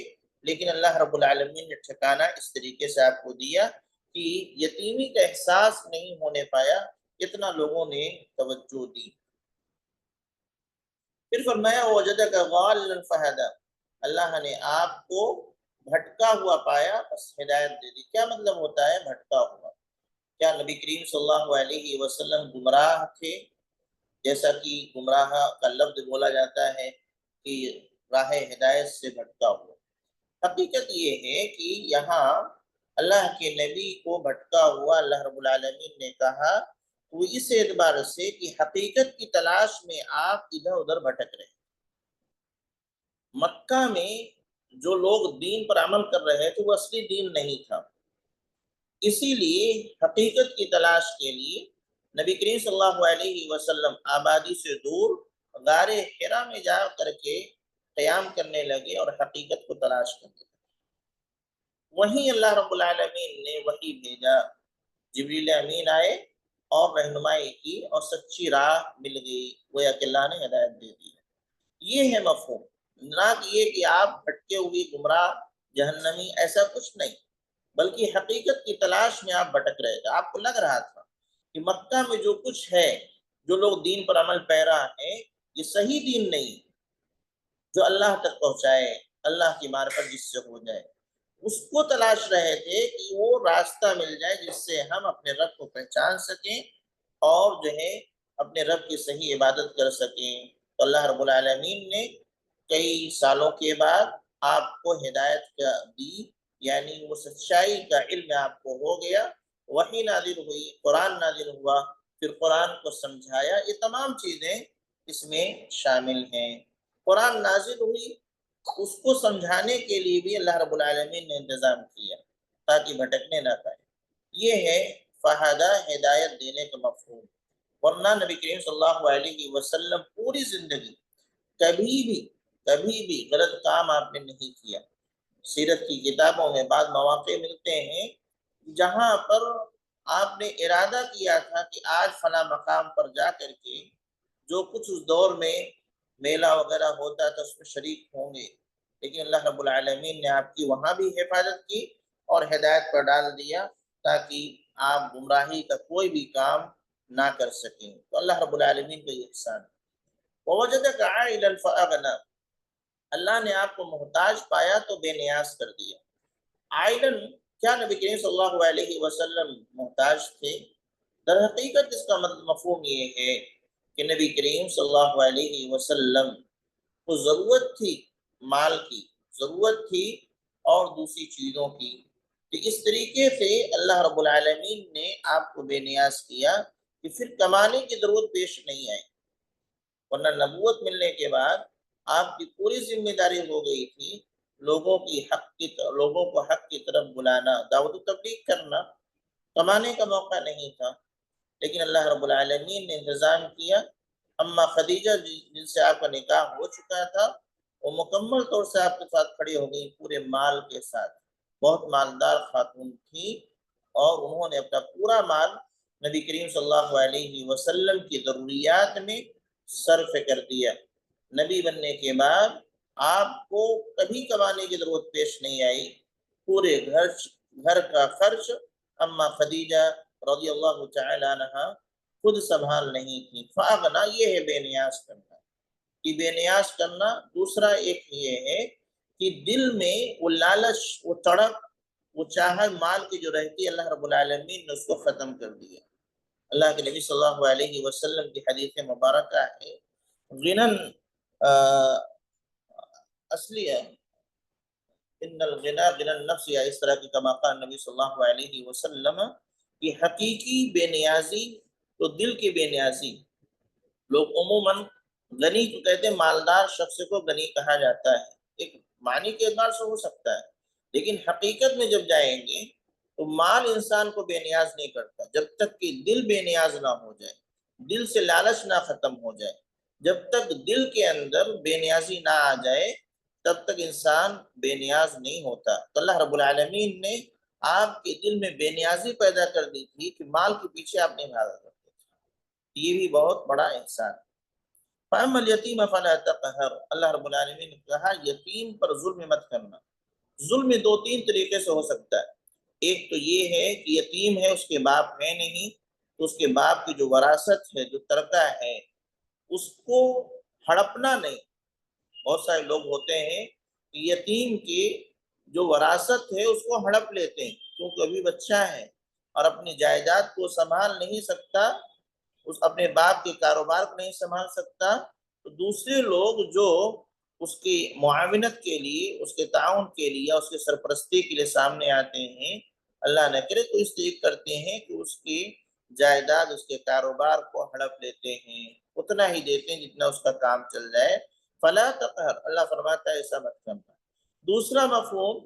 لیکن اللہ رب العالمین نے ٹھکانہ اس طریقے سے آپ کو دیا کہ یتیمی کا احساس نہیں ہونے پایا، اتنا لوگوں نے توجہ دی۔ پھر فرمایا وجدک ضالا فہدی، اللہ نے آپ کو بھٹکا ہوا پایا بس ہدایت دے دی۔ کیا مطلب ہوتا ہے بھٹکا ہوا؟ کیا نبی کریم صلی اللہ علیہ وسلم گمراہ تھے؟ جیسا کہ گمراہ کا لفظ بولا جاتا ہے کہ راہ ہدایت سے بھٹکا ہوا۔ حقیقت یہ ہے کہ یہاں اللہ کے نبی کو بھٹکا ہوا اللہ رب العالمین نے کہا وہ اس اعتبار سے کہ حقیقت کی تلاش میں آپ ادھر ادھر بھٹک رہے۔ مکہ میں جو لوگ دین پر عمل کر رہے تھے وہ اصلی دین نہیں تھا، اسی لیے حقیقت کی تلاش کے لیے نبی کریم صلی اللہ علیہ وسلم آبادی سے دور غار حرا میں جا کر کے قیام کرنے لگے اور حقیقت کو تلاش کرنے لگے۔ وہیں اللہ رب العالمین نے وحی بھیجا، جبریل امین آئے اور رہنمائی کی اور سچی راہ مل گئی، گویا کہ اللہ نے ہدایت دے دی۔ یہ ہے مفہوم، نہ کہ یہ کہ آپ بھٹکے ہوئے گمراہ جہنمی، ایسا کچھ نہیں، بلکہ حقیقت کی تلاش میں آپ بھٹک رہے تھے۔ آپ کو لگ رہا تھا کہ مکہ میں جو کچھ ہے، جو لوگ دین پر عمل پیرا ہیں، یہ صحیح دین نہیں جو اللہ تک پہنچائے، اللہ کی معرفت جس سے ہو جائے۔ اس کو تلاش رہے تھے کہ وہ راستہ مل جائے جس سے ہم اپنے رب کو پہچان سکیں اور جو ہے اپنے رب کی صحیح عبادت کر سکیں۔ تو اللہ رب العالمین نے کئی سالوں کے بعد آپ کو ہدایت کا دی، یعنی وہ سچائی کا علم آپ کو ہو گیا، وحی نازل ہوئی، قرآن نازل ہوا، پھر قرآن کو سمجھایا، یہ تمام چیزیں اس میں شامل ہیں۔ قرآن نازل ہوئی، اس کو سمجھانے کے لیے بھی اللہ رب العالمین نے انتظام کیا تاکہ بھٹکنے نہ پائے۔ یہ ہے فہدہ، ہدایت دینے کا مفہوم۔ ورنہ نبی کریم صلی اللہ علیہ وسلم پوری زندگی کبھی بھی غلط کام آپ نے نہیں کیا۔ سیرت کی کتابوں میں بعض مواقع ملتے ہیں جہاں پر آپ نے ارادہ کیا تھا کہ آج فلاں مقام پر جا کر کے جو کچھ اس دور میں میلہ وغیرہ ہوتا تھا اس میں شریک ہوں گے، لیکن اللہ رب العالمین نے آپ کی وہاں بھی حفاظت کی اور ہدایت پر ڈال دیا تاکہ آپ گمراہی کا کوئی بھی کام نہ کر سکیں۔ تو اللہ رب العالمین کا یہ احسان۔ وَوَجَدَكَ عَائِلًا فَأَغْنَىٰ، اللہ نے آپ کو محتاج پایا تو بے نیاز کر دیا۔ آئلن کیا نبی کریم صلی اللہ علیہ وسلم محتاج تھے؟ در حقیقت اس کا مفہوم یہ ہے کہ نبی کریم صلی اللہ علیہ وسلم کو ضرورت تھی، مال کی ضرورت تھی اور دوسری چیزوں کی، تو اس طریقے سے اللہ رب العالمین نے آپ کو بے نیاز کیا کہ پھر کمانے کی ضرورت پیش نہیں آئی، ورنہ نبوت ملنے کے بعد آپ کی پوری ذمہ داری ہو گئی تھی لوگوں کو حق کی طرف بلانا، دعوت و تبلیغ کرنا، کمانے کا موقع نہیں تھا۔ لیکن اللہ رب العالمین نے انتظام کیا۔ اما خدیجہ جن سے آپ کا نکاح ہو چکا تھا، وہ مکمل طور سے آپ کے ساتھ کھڑی ہو گئی پورے مال کے ساتھ، بہت مالدار خاتون تھی، اور انہوں نے اپنا پورا مال نبی کریم صلی اللہ علیہ وسلم کی ضروریات میں صرف کر دیا۔ نبی بننے کے بعد آپ کو کبھی کمانے کی ضرورت پیش نہیں آئی، پورے گھر کا خرچ اما خدیجہ رضی اللہ تعالی عنہ خود سنبھال نہیں تھی۔ فاغنا یہ ہے بے نیاز کرنا، کہ بے نیاز کرنا۔ دوسرا ایک یہ ہے کہ دل میں وہ لالچ، وہ تڑپ، وہ چاہت مال کی جو رہتی ہے، اللہ رب العالمین نے اس کو ختم کر دیا۔ اللہ کے نبی صلی اللہ علیہ وسلم کی حدیث مبارکہ ہے، غنن اصلی ہے، ان الغنا غنى النفس، یا اس طرح کی کما قال نبی صلی اللہ علیہ وسلم کی حقیقی بے نیازی تو دل کی بے نیازی۔ لوگ عموماً غنی کو کہتے ہیں، مالدار شخص کو غنی کہا جاتا ہے، ایک معنی کے اعتبار سے ہو سکتا ہے، لیکن حقیقت میں جب جائیں گے تو مال انسان کو بے نیاز نہیں کرتا جب تک کہ دل بے نیاز نہ ہو جائے، دل سے لالچ نہ ختم ہو جائے۔ جب تک دل کے اندر بے نیازی نہ آ جائے تب تک انسان بے نیاز نہیں ہوتا۔ تو اللہ رب العالمین نے آپ کے دل میں بے نیازی پیدا کر دی تھی کہ مال کے پیچھے آپ نہیں بھاگا کرتے تھے، یہ بھی بہت بڑا احسان۔ فَأَمَّا الْيَتِيمَ فَلَا تَقْهَرْ، اللہ رب العالمین نے کہا یتیم پر ظلم مت کرنا۔ ظلم دو تین طریقے سے ہو سکتا ہے۔ ایک تو یہ ہے کہ یتیم ہے، اس کے باپ ہے نہیں، تو اس کے باپ کی جو وراثت ہے، جو ترکہ ہے، اس کو ہڑپنا نہیں۔ بہت سارے لوگ ہوتے ہیں کہ یتیم کی جو وراثت ہے اس کو ہڑپ لیتے ہیں، کیونکہ ابھی بچہ ہے اور اپنی جائیداد کو سنبھال نہیں سکتا، اس اپنے باپ کے کاروبار کو نہیں سنبھال سکتا، تو دوسرے لوگ جو اس کی معاونت کے لیے، اس کے تعاون کے لیے، اس کے سرپرستی کے لیے سامنے آتے ہیں، اللہ نہ کرے تو اس طریقے کرتے ہیں کہ اس کی جائیداد، اس کے کاروبار کو ہڑپ لیتے ہیں، اتنا ہی دیتے ہیں جتنا اس کا کام چل جائے۔ فلا تقہر، اللہ فرماتا ہے ایسا مت کرنا۔ دوسرا مفہوم،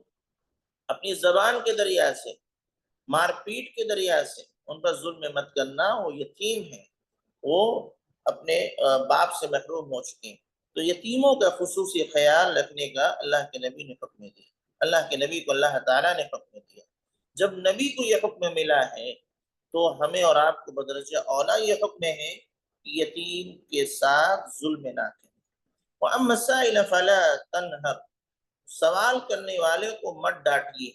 اپنی زبان کے ذریعہ سے، مار پیٹ کے ذریعہ سے ان پر ظلم مت کرنا۔ وہ یتیم ہیں، وہ اپنے باپ سے محروم ہو چکے ہیں، تو یتیموں کا خصوصی خیال رکھنے کا اللہ کے نبی نے حکم دیا، اللہ کے نبی کو اللہ تعالیٰ نے حکم دیا۔ جب نبی کو یہ حکم ملا ہے تو ہمیں اور آپ کو بدرجہ اولا یہ حکم ہے کہ یتیم کے ساتھ ظلم نہ کریں۔ وَأَمَّا السَّائِلَ فَلَا تَنْهَرْ، سوال کرنے والے کو مت ڈانٹیے۔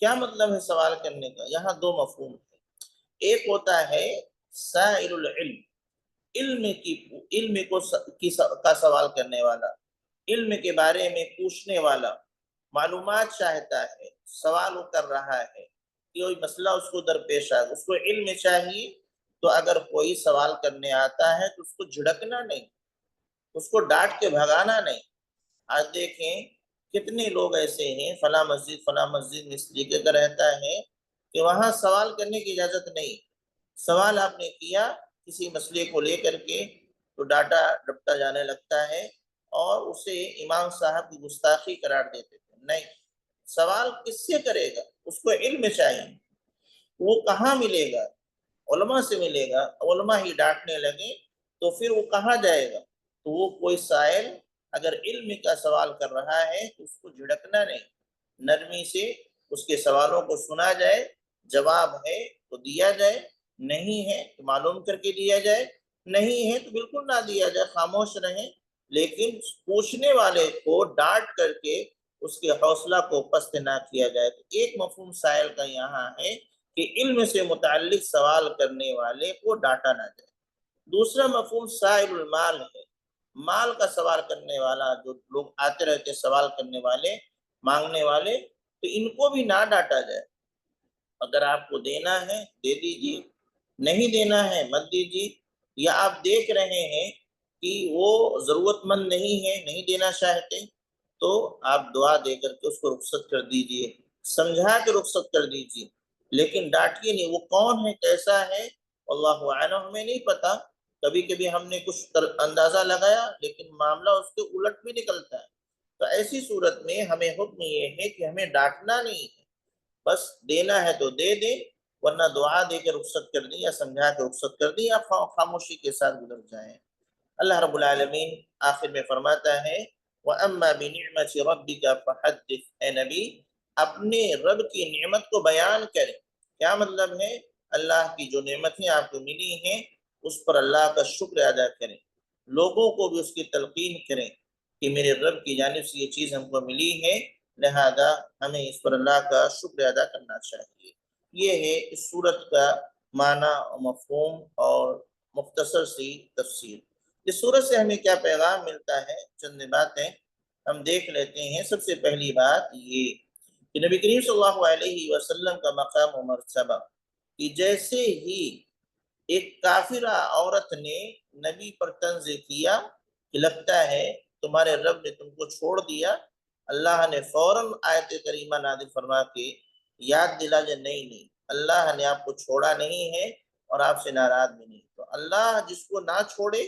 کیا مطلب ہے سوال کرنے کا؟ یہاں دو مفہوم ہے۔ ایک ہوتا ہے سائل العلم، علم کا سوال کرنے والا، علم کے بارے میں پوچھنے والا، معلومات چاہتا ہے، سوال کر رہا ہے، کوئی مسئلہ اس کو درپیش ہے، اس کو علم چاہیے، تو اگر کوئی سوال کرنے آتا ہے تو اس کو جھڑکنا نہیں، اس کو ڈانٹ کے بھگانا نہیں۔ آج دیکھیں کتنے لوگ ایسے ہیں، فلاں مسجد اس طریقے کا رہتا ہے کہ وہاں سوال کرنے کی اجازت نہیں۔ سوال آپ نے کیا کسی مسئلے کو لے کر کے تو ڈاٹا ڈپٹا جانے لگتا ہے اور اسے امام صاحب کی گستاخی قرار دیتے تھے۔ نہیں، سوال کس سے کرے گا؟ اس کو علم چاہیے، وہ کہاں ملے گا؟ علماء سے ملے گا۔ علماء ہی ڈانٹنے لگے تو پھر وہ کہاں جائے گا؟ تو وہ کوئی سائل اگر علم کا سوال کر رہا ہے تو اس کو جھڑکنا نہیں، نرمی سے اس کے سوالوں کو سنا جائے، جواب ہے تو دیا جائے، نہیں ہے تو معلوم کر کے دیا جائے، نہیں ہے تو بالکل نہ دیا جائے، خاموش رہیں، لیکن پوچھنے والے کو ڈانٹ کر کے اس کے حوصلہ کو پست نہ کیا جائے۔ تو ایک مفہوم سائل کا یہاں ہے کہ علم سے متعلق سوال کرنے والے کو ڈانٹا نہ جائے۔ دوسرا مفہوم سائل المال ہے، مال کا سوال کرنے والا، جو لوگ آتے رہتے سوال کرنے والے، مانگنے والے، تو ان کو بھی نہ ڈانٹا جائے۔ اگر آپ کو دینا ہے دے دیجیے، نہیں دینا ہے مت دیجیے، یا آپ دیکھ رہے ہیں کہ وہ ضرورت مند نہیں ہے، نہیں دینا چاہتے، تو آپ دعا دے کر کے اس کو رخصت کر دیجیے، سمجھا کے رخصت کر دیجیے، لیکن ڈانٹیے نہیں۔ وہ کون ہے، کیسا ہے، اللہ اعلم، ہمیں نہیں پتا۔ کبھی کبھی ہم نے کچھ اندازہ لگایا لیکن معاملہ اس کے الٹ بھی نکلتا ہے، تو ایسی صورت میں ہمیں حکم یہ ہے کہ ہمیں ڈانٹنا نہیں ہے، بس دینا ہے تو دے دیں، ورنہ دعا دے کے رخصت کر دیں، یا سمجھا کے رخصت کر دیں، یا خاموشی کے ساتھ گزر جائیں۔ اللہ رب العالمین آخر میں فرماتا ہے وَأَمَّا بِنِعْمَةِ رَبِّكَ فَحَدِّثْ، اے نبی اپنے رب کی نعمت کو بیان کریں۔ کیا مطلب ہے؟ اللہ کی جو نعمتیں آپ کو ملی ہیں اس پر اللہ کا شکر ادا کریں، لوگوں کو بھی اس کی تلقین کریں کہ میرے رب کی جانب سے یہ چیز ہم کو ملی ہے، لہذا ہمیں اس پر اللہ کا شکر ادا کرنا چاہیے۔ یہ ہے اس صورت کا معنی و مفہوم اور مختصر سی تفسیر۔ اس صورت سے ہمیں کیا پیغام ملتا ہے، چند باتیں ہم دیکھ لیتے ہیں۔ سب سے پہلی بات یہ کہ نبی کریم صلی اللہ علیہ وسلم کا مقام و مرتبہ، کہ جیسے ہی ایک کافرہ عورت نے نبی پر طنز کیا کہ لگتا ہے تمہارے رب نے تم کو چھوڑ دیا، اللہ نے فوراً آیت کریمہ نازل فرما کے یاد دلا کہ نہیں، اللہ نے آپ کو چھوڑا نہیں ہے اور آپ سے ناراض بھی نہیں۔ تو اللہ جس کو نہ چھوڑے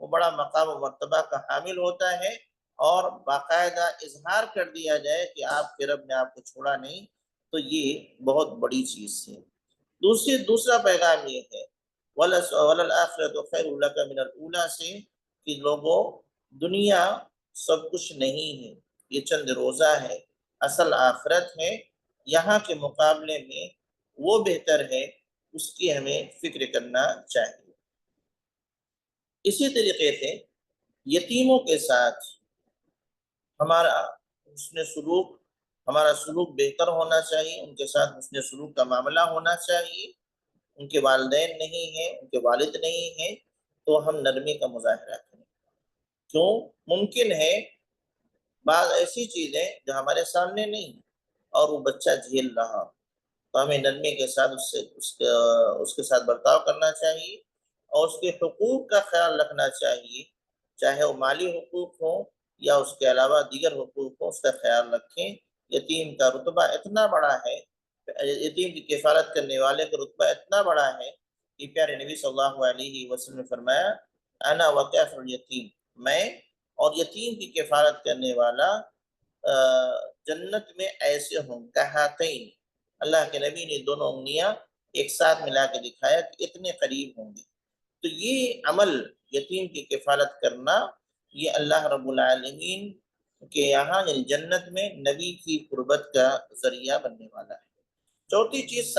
وہ بڑا مقام و مرتبہ کا حامل ہوتا ہے، اور باقاعدہ اظہار کر دیا جائے کہ آپ کے رب نے آپ کو چھوڑا نہیں، تو یہ بہت بڑی چیز ہے۔ دوسرا پیغام یہ ہے وَلَلْآخِرَةُ خَيْرٌ لَكَ مِنَ الْأُولَىٰ سے، کہ لوگوں دنیا سب کچھ نہیں ہے، یہ چند روزہ ہے، اصل آخرت ہے، یہاں کے مقابلے میں وہ بہتر ہے، اس کی ہمیں فکر کرنا چاہیے۔ اسی طریقے سے یتیموں کے ساتھ ہمارا حسن سلوک ہمارا سلوک بہتر ہونا چاہیے، ان کے ساتھ حسن سلوک کا معاملہ ہونا چاہیے۔ ان کے والدین نہیں ہیں، ان کے والد نہیں ہیں، تو ہم نرمی کا مظاہرہ کریں۔ کیوں؟ ممکن ہے بعض ایسی چیزیں جو ہمارے سامنے نہیں اور وہ بچہ جھیل رہا، تو ہمیں نرمی کے ساتھ اس کے ساتھ برتاؤ کرنا چاہیے، اور اس کے حقوق کا خیال رکھنا چاہیے، چاہے وہ مالی حقوق ہوں یا اس کے علاوہ دیگر حقوق ہوں، اس کا خیال رکھیں۔ یتیم کا رتبہ اتنا بڑا ہے، یتیم کی کفالت کرنے والے کا رتبہ اتنا بڑا ہے کہ پیارے نبی صلی اللہ علیہ وسلم نے فرمایا انا وکافر الیتیم، میں اور یتیم کی کفالت کرنے والا جنت میں ایسے ہوں کہاتین، اللہ کے نبی نے دونوں انگلیاں ایک ساتھ ملا کے دکھایا کہ اتنے قریب ہوں گے۔ تو یہ عمل یتیم کی کفالت کرنا، یہ اللہ رب العالمین کے یہاں یعنی جنت میں نبی کی قربت کا ذریعہ بننے والا ہے۔ چوتھی چیز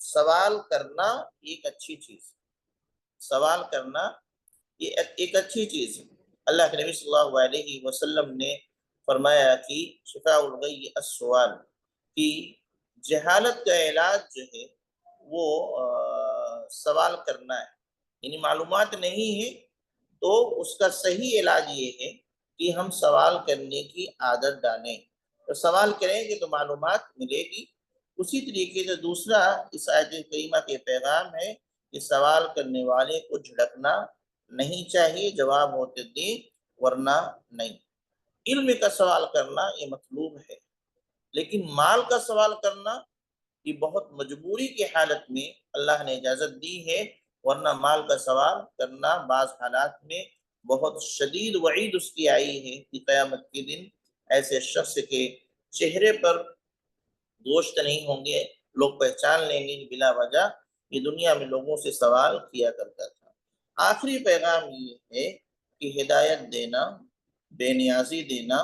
سوال کرنا ایک اچھی چیز، سوال کرنا یہ ایک اچھی چیز ہے۔ اللہ کے نبی صلی اللہ علیہ وسلم نے فرمایا کہ شفاء الغی السؤال، کہ جہالت کا علاج جو ہے وہ سوال کرنا ہے، یعنی معلومات نہیں ہے تو اس کا صحیح علاج یہ ہے کہ ہم سوال کرنے کی عادت ڈالیں، تو سوال کریں گے تو معلومات ملے گی۔ اسی طریقے سے دوسرا اس آیت کریمہ کے پیغام ہے کہ سوال کرنے والے کو جھڑکنا نہیں چاہیے، جواب ہوتے دیں ورنہ نہیں۔ علم کا سوال کرنا یہ مطلوب ہے، لیکن مال کا سوال کرنا یہ بہت مجبوری کی حالت میں اللہ نے اجازت دی ہے، ورنہ مال کا سوال کرنا بعض حالات میں بہت شدید وعید اس کی آئی ہے کہ قیامت کے دن ایسے شخص کے چہرے پر گوشت نہیں ہوں گے، لوگ پہچان لیں گے بلا وجہ یہ دنیا میں لوگوں سے سوال کیا کرتا تھا۔ آخری پیغام یہ ہے کہ ہدایت دینا، بے نیازی دینا،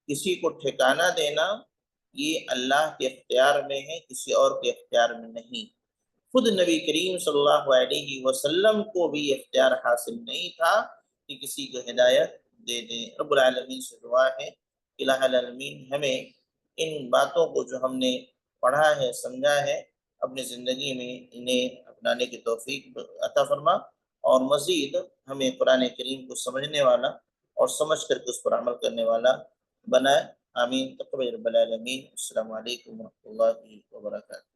کسی کو ٹھکانہ دینا، یہ اللہ کے اختیار میں ہے، کسی اور کے اختیار میں نہیں۔ خود نبی کریم صلی اللہ علیہ وسلم کو بھی اختیار حاصل نہیں تھا کہ کسی کو ہدایت دے دیں۔ رب العالمین سے دعا ہے کہ الہ العالمین ہمیں ان باتوں کو جو ہم نے پڑھا ہے، سمجھا ہے، اپنی زندگی میں انہیں اپنانے کی توفیق عطا فرما۔ اور مزید ہمیں قرآن کریم کو سمجھنے والا اور سمجھ کر کے اس پر عمل کرنے والا بنائے. آمین تقبل رب العالمین. السلام علیکم ورحمۃ اللہ وبرکاتہ.